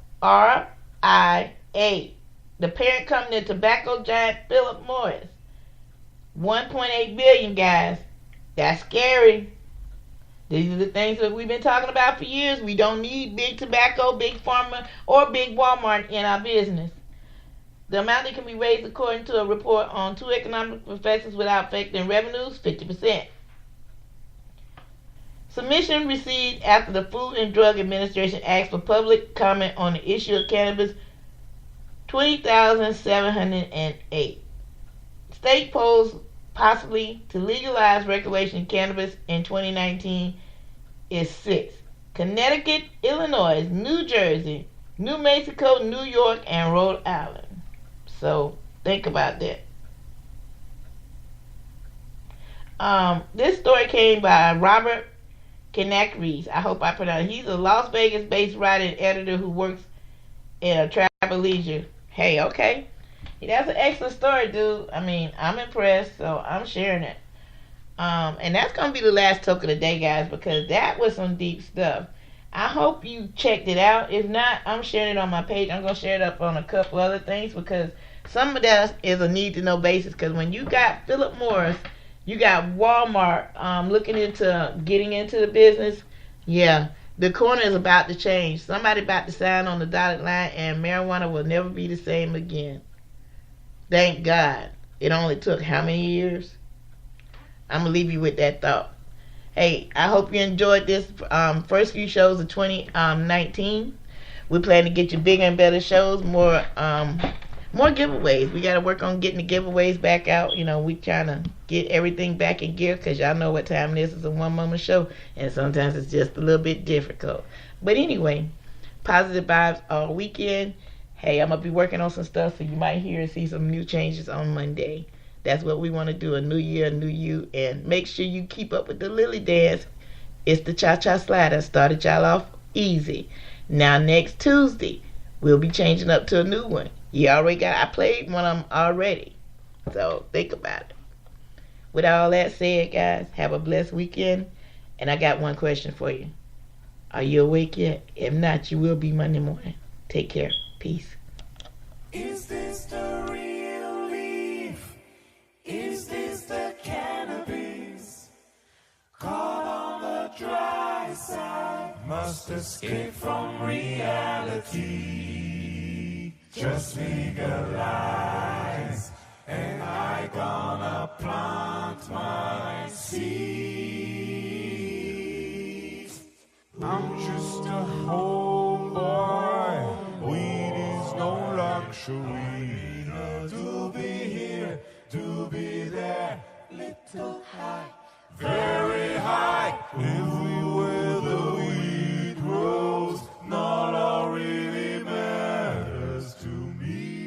The parent company, tobacco giant Philip Morris. 1.8 billion, guys. That's scary. These are the things that we've been talking about for years. We don't need big tobacco, big pharma, or big Walmart in our business. The amount that can be raised according to a report on 2 economic professors without affecting revenues, 50%. Submission received after the Food and Drug Administration asked for public comment on the issue of cannabis, 20,708. State polls possibly to legalize recreational cannabis in 2019 is 6. Connecticut, Illinois, New Jersey, New Mexico, New York, and Rhode Island. So think about that. This story came by Robert Kanakries. I hope I pronounced it. He's a Las Vegas-based writer and editor who works in a travel leisure. Hey, okay. That's an excellent story, dude. I mean, I'm impressed, so I'm sharing it. And that's going to be the last talk of the day, guys, because that was some deep stuff. I hope you checked it out. If not, I'm sharing it on my page. I'm going to share it up on a couple other things because some of that is a need-to-know basis. Because when you got Philip Morris, you got Walmart looking into getting into the business, yeah, the corner is about to change. Somebody about to sign on the dotted line, and marijuana will never be the same again. Thank God. It only took how many years? I'm going to leave you with that thought. Hey, I hope you enjoyed this first few shows of 2019. We plan to get you bigger and better shows, more more giveaways. We got to work on getting the giveaways back out. You know, we trying to get everything back in gear because y'all know what time it is. It's a one-moment show, and sometimes it's just a little bit difficult. But anyway, positive vibes all weekend. Hey, I'm going to be working on some stuff, so you might hear and see some new changes on Monday. That's what we want to do, a new year, a new you. And make sure you keep up with the Lily Dance. It's the Cha-Cha Slide. I started y'all off easy. Now, next Tuesday, we'll be changing up to a new one. I played one of them already. So, think about it. With all that said, guys, have a blessed weekend. And I got one question for you. Are you awake yet? If not, you will be Monday morning. Take care. Peace. Is this the real leaf? Is this the cannabis? Caught on the dry side, must escape from reality. Just legalize, and I gonna plant my seeds. I'm just a homeboy. Weed is no luxury. To be here, to be there. Little high, very high. Everywhere the weed grows, not all really matters to me.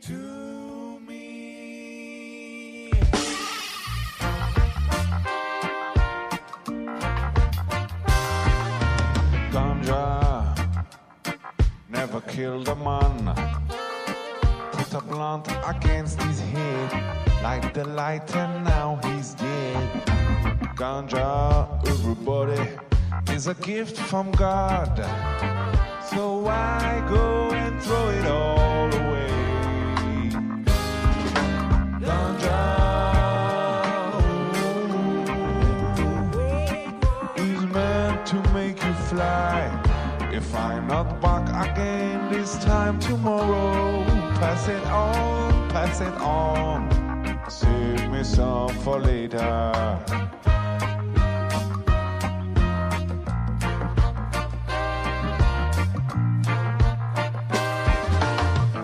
To me. Ganja never killed a man. Put a blunt against his head, light the light, and now he's dead. Ganja, everybody, is a gift from God. So why go and throw it all away? Ganja is meant to make you fly. If I'm not back again this time tomorrow, pass it on, pass it on. Save me some for later.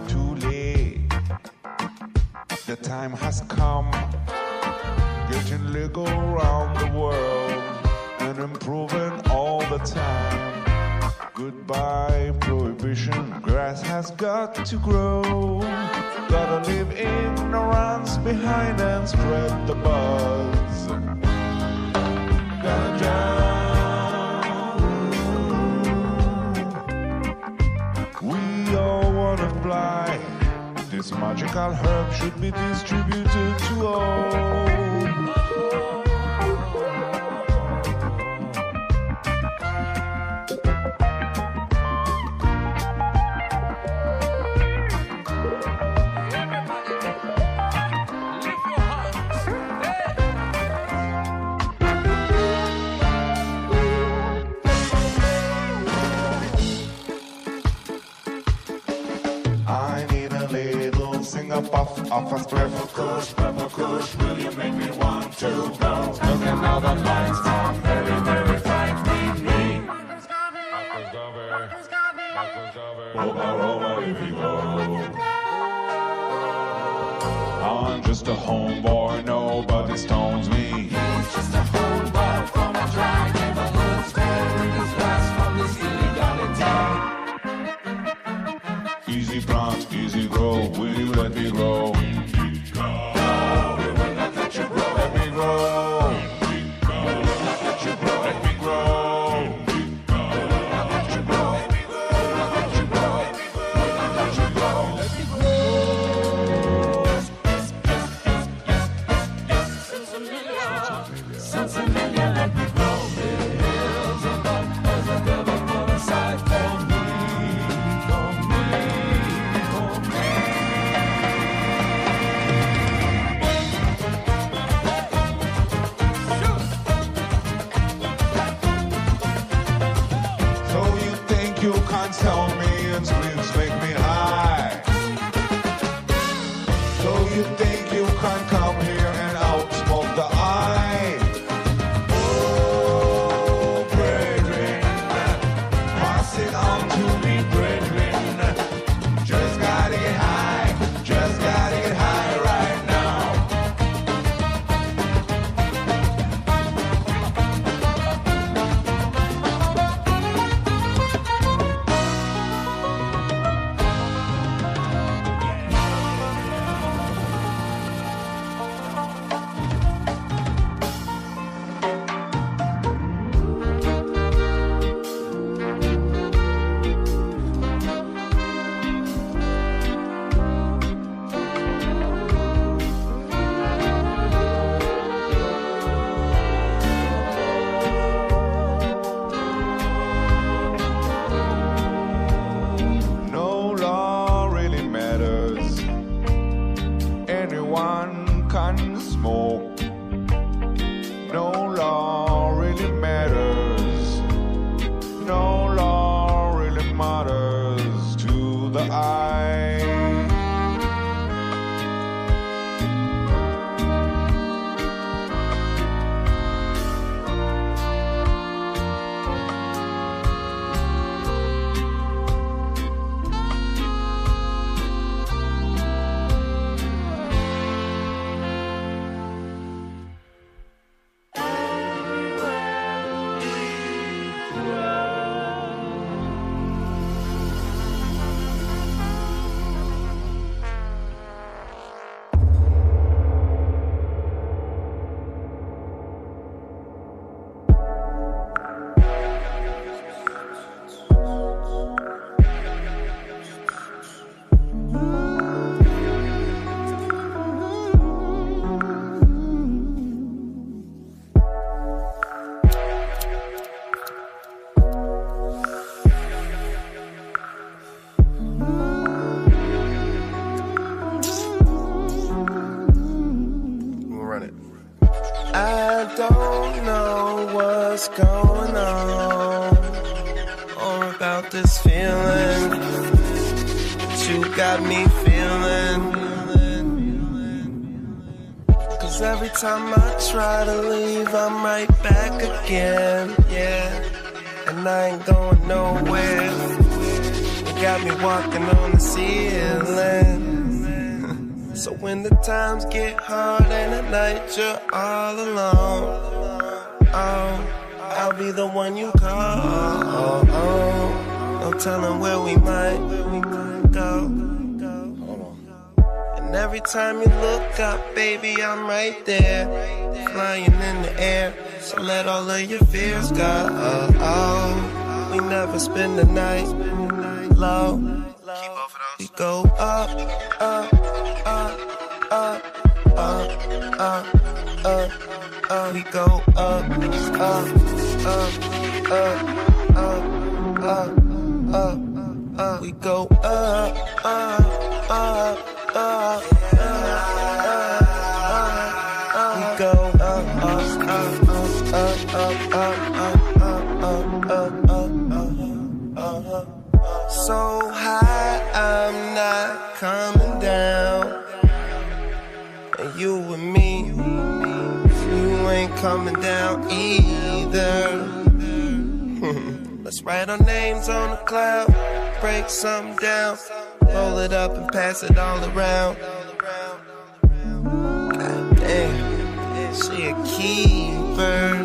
Too late, the time has come. Getting legal around the world and improving all the time. Goodbye prohibition, grass has got to grow. Gotta leave ignorance behind and spread the buzz. Ganja. We all wanna fly. This magical herb should be distributed to all. Puff off a spliff. Pepper kush, will you make me want to go? Looking all the lights on, very, very fine. Me. Over, if you go. I'm just a homeboy, nobody stones me. He's just a homeboy from a dry neighborhood, sparing his west from this illegality. Easy plant, easy grow, will you let me grow? No, we will not let you grow. Let me grow. We will not let you grow. Let me grow. We will not let you grow. Let me grow. We will not let you grow. We will not let you grow. Let me grow. Sensibilia, let me grow. Hills above, as a devil put aside for me. You can't tell me and screams make me high. So you think you can come here and outsmoke the eye? Oh, brethren, pass it on to me, brethren. Just got everyone can smoke. No law really matters. No law really matters to the eye. I don't know what's going on or about this feeling that you got me feeling. 'Cause every time I try to leave, I'm right back again, yeah. And I ain't going nowhere. You got me walking on the ceiling. So when the times get hard and at night you're all alone, oh, I'll be the one you call. No telling where we might go. And every time you look up, baby, I'm right there, flying in the air. So let all of your fears go. We never spend the night low. We go up, up, up, up, up, up, up, up. We go up, up, up, up, up, up, up, up. We go up, up, up, up, up, up. We go up, up, up, up, up, up, up, up, up, up. So high, I'm not coming down. And you and me, you ain't coming down either. Let's write our names on a cloud, break something down, roll it up and pass it all around. God damn, she a keeper,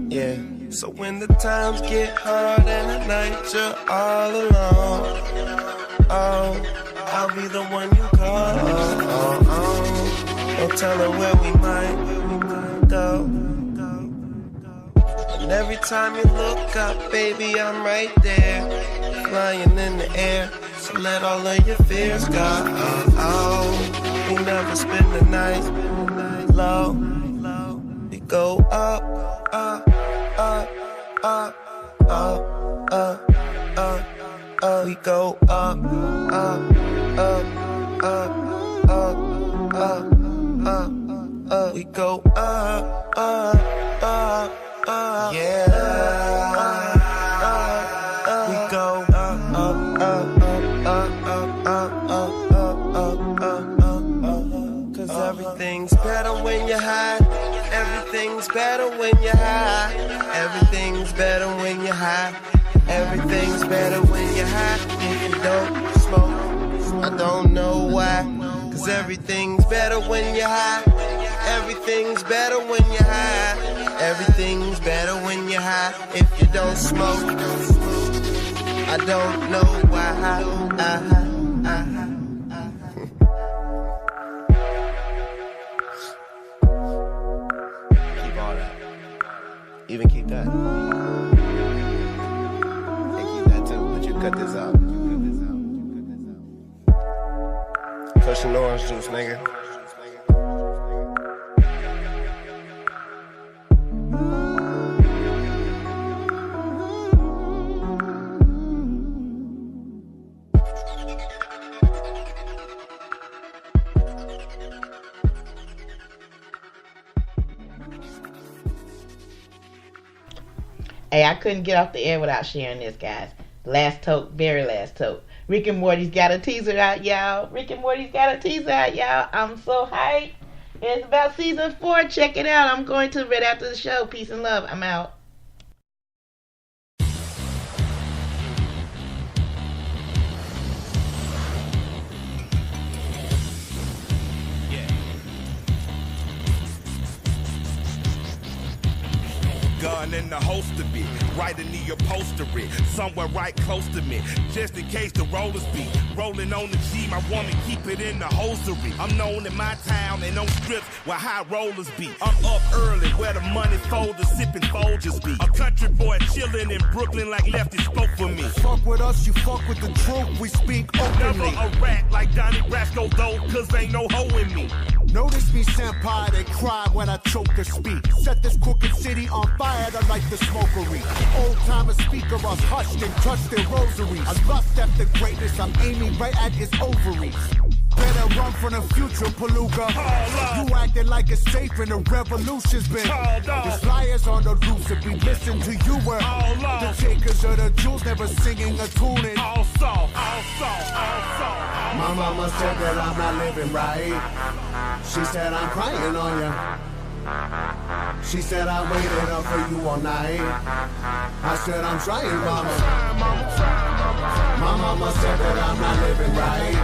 yeah. So when the times get hard and at night you're all alone, oh, I'll be the one you call. No telling where we might go. And every time you look up, baby, I'm right there, flying in the air. So let all of your fears go. We never spend the night low. We go up, up, up, up, up, up, up, up. We go up, up, up, up, up, up, up, up. We go up, up, up, up, yeah. We go up, up, up, up, up, up, up, up, up, up, up, up. 'Cause everything's better when you're high. Everything's better when you're high. Everything's better when you're high. Everything's better when you're high. If you don't smoke, I don't know why. 'Cause everything's better when you're high. Everything's better when you're high. Everything's better when you're high. If you don't smoke, I don't know why. Keep all that. Even keep that. And keep that too, but you cut this out. Cushion orange juice, nigga. Hey, I couldn't get off the air without sharing this, guys. Last tote, very last tote. Rick and Morty's got a teaser out, y'all. Rick and Morty's got a teaser out, y'all. I'm so hyped. It's about season 4. Check it out. I'm going to right after the show. Peace and love. I'm out. Gun in the holster be right in the upholstery, somewhere right close to me, just in case the rollers be rolling on the G. My woman keep it in the hosiery. I'm known in my town and on strips where high rollers be. I'm up early where the money folders sipping Folgers be. A country boy chilling in Brooklyn like Lefty spoke for me. Fuck with us, you fuck with the truth. We speak openly. Never a rat like Donnie Brasco though, cause ain't no hoe in me. Notice me, senpai, they cry when I choke to speak. Set this crooked city on fire to light the smokery. Old timers speak of us hushed and touch their rosaries. I lust after greatness, I'm aiming right at his ovaries. Better run from the future, Palooka. You acting like it's safe and the revolution's been. There's liars on the loose if we listen to you were the takers of the jewels, never singing a tune in. All soft, all soft, all soft. My mama said that I'm not living right. She said I'm crying on you. She said I waited up for you all night. I said I'm trying, mama. My mama said that I'm not living right.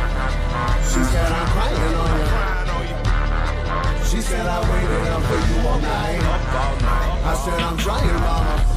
She said I'm crying on you. She said I waited up for you all night. I said I'm trying, mama.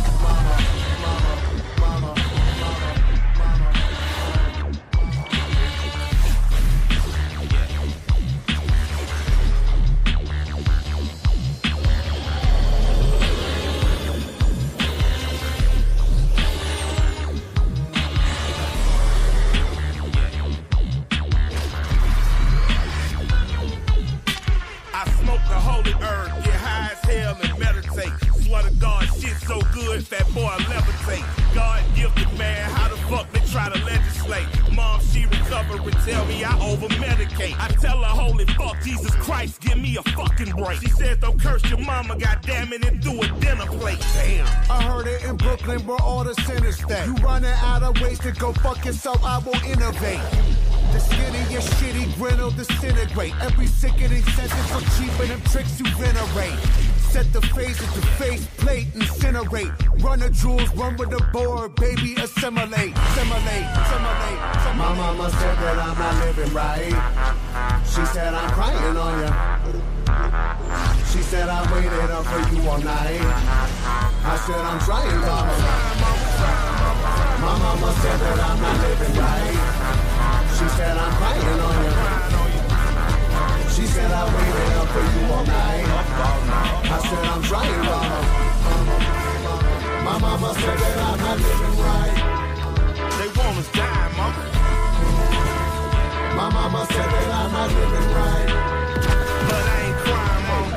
So good, fat boy, levitate. God gifted man, how the fuck they try to legislate? Mom, she recover and tell me I over-medicate. I tell her, holy fuck, Jesus Christ, give me a fucking break. She says, don't curse your mama, goddammit, and through a dinner plate. Damn. I heard it in Brooklyn where all the sinners stay. You running out of ways to go fuck yourself, I will innovate. The skinny, your shitty grin will disintegrate. Every sickening sentence will cheapen them tricks you venerate. Set the face at the face plate, incinerate. Run the jewels, run with the board, baby, assimilate. Assimilate. My mama said that I'm not living right. She said I'm crying on you. She said I waited up for you all night. I said I'm trying, mama. My mama said that I'm not living right. She said I'm crying on you. She said I waited up for you all night. I said I'm trying, mama. My mama said that I'm not living right. They want us die, mama. My mama said that I'm not living right. But I ain't crying, mama.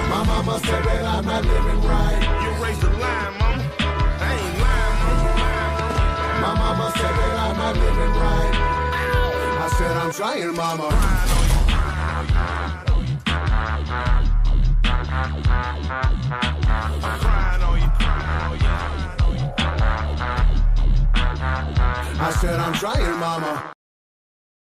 My mama said that I'm not living right. You raised the line, mama. I ain't lying, mama. My mama said that I'm not living right. I said I'm trying, mama. I said I'm trying, mama.